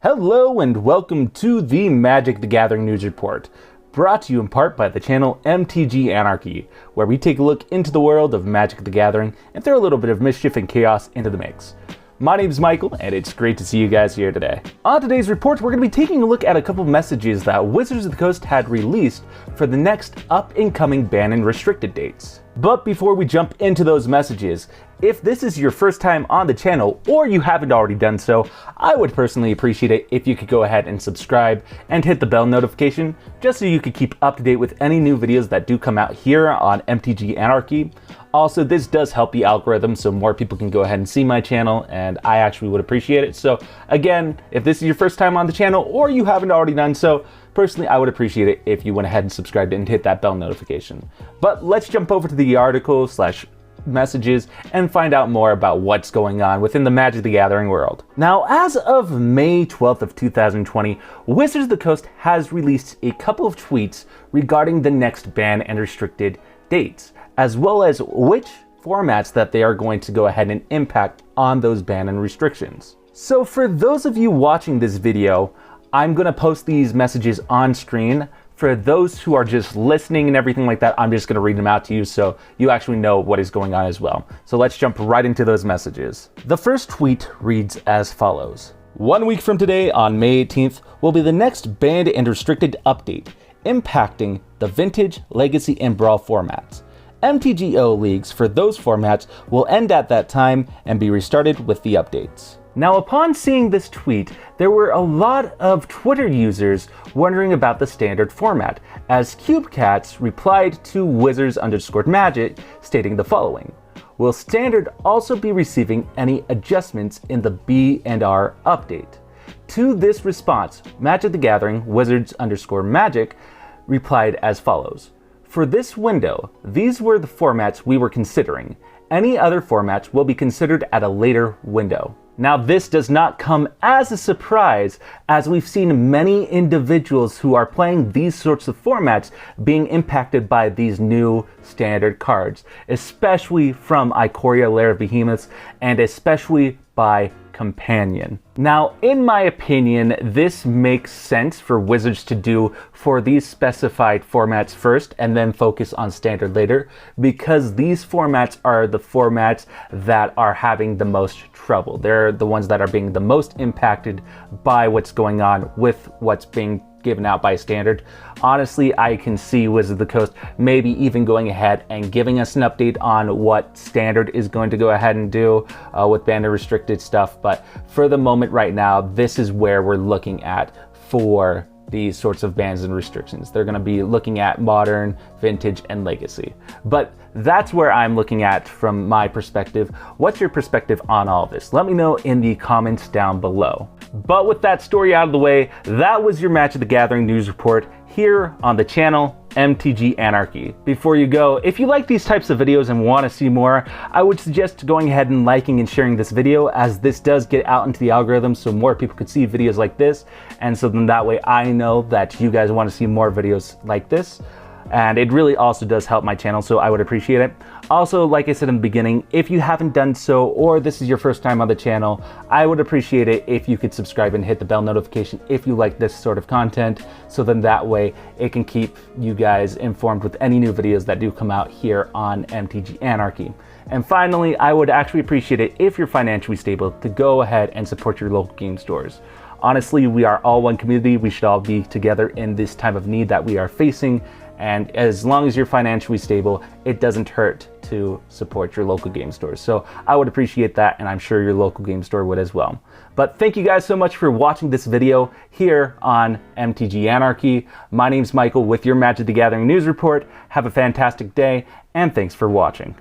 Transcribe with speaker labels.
Speaker 1: Hello and welcome to the Magic the Gathering News Report, brought to you in part by the channel MTG Anarchy, where we take a look into the world of Magic the Gathering and throw a little bit of mischief and chaos into the mix. My name's Michael, and it's great to see you guys here today. On today's report, we're going to be taking a look at a couple messages that Wizards of the Coast had released for the next up-and-coming ban and restricted dates. But before we jump into those messages, if this is your first time on the channel, or you haven't already done so, I would personally appreciate it if you could go ahead and subscribe and hit the bell notification, just so you could keep up to date with any new videos that do come out here on MTG Anarchy. Also, this does help the algorithm so more people can go ahead and see my channel, and I actually would appreciate it. So again, if this is your first time on the channel or you haven't already done so, personally, I would appreciate it if you went ahead and subscribed and hit that bell notification. But let's jump over to the article / messages and find out more about what's going on within the Magic the Gathering world. Now, as of May 12th of 2020, Wizards of the Coast has released a couple of tweets regarding the next ban and restricted dates, as well as which formats that they are going to go ahead and impact on those ban and restrictions. So for those of you watching this video, I'm going to post these messages on screen. For those who are just listening and everything like that, I'm just going to read them out to you so you actually know what is going on as well. So let's jump right into those messages. The first tweet reads as follows. 1 week from today, on May 18th, will be the next banned and restricted update, impacting the Vintage, Legacy, and Brawl formats. MTGO leagues for those formats will end at that time and be restarted with the updates. Now, upon seeing this tweet, there were a lot of Twitter users wondering about the standard format, as CubeCats replied to Wizards_Magic stating the following. Will standard also be receiving any adjustments in the B&R update? To this response, Magic the Gathering Wizards_Magic replied as follows. For this window, these were the formats we were considering. Any other formats will be considered at a later window. Now, this does not come as a surprise, as we've seen many individuals who are playing these sorts of formats being impacted by these new standard cards, especially from Ikoria Lair of Behemoths and especially by Companion. Now, in my opinion, this makes sense for Wizards to do for these specified formats first and then focus on standard later, because these formats are the formats that are having the most trouble. They're the ones that are being the most impacted by what's going on with what's being given out by standard. Honestly, I can see Wizards of the Coast maybe even going ahead and giving us an update on what standard is going to go ahead and do with banned and restricted stuff. But for the moment right now, this is where we're looking at for these sorts of bans and restrictions. They're going to be looking at Modern, Vintage, and Legacy. But that's where I'm looking at from my perspective. What's your perspective on all this? Let me know in the comments down below. But with that story out of the way, that was your Magic the Gathering news report here on the channel MTG Anarchy. Before you go, if you like these types of videos and want to see more, I would suggest going ahead and liking and sharing this video, as this does get out into the algorithm so more people could see videos like this, and so then that way I know that you guys want to see more videos like this. And it really also does help my channel, so I would appreciate it. Also, like I said in the beginning, if you haven't done so, or this is your first time on the channel, I would appreciate it if you could subscribe and hit the bell notification if you like this sort of content, so then that way it can keep you guys informed with any new videos that do come out here on MTG Anarchy. And finally, I would actually appreciate it if you're financially stable to go ahead and support your local game stores. Honestly, we are all one community. We should all be together in this time of need that we are facing. And as long as you're financially stable, it doesn't hurt to support your local game stores. So I would appreciate that, and I'm sure your local game store would as well. But thank you guys so much for watching this video here on MTG Anarchy. My name's Michael with your Magic the Gathering news report. Have a fantastic day, and thanks for watching.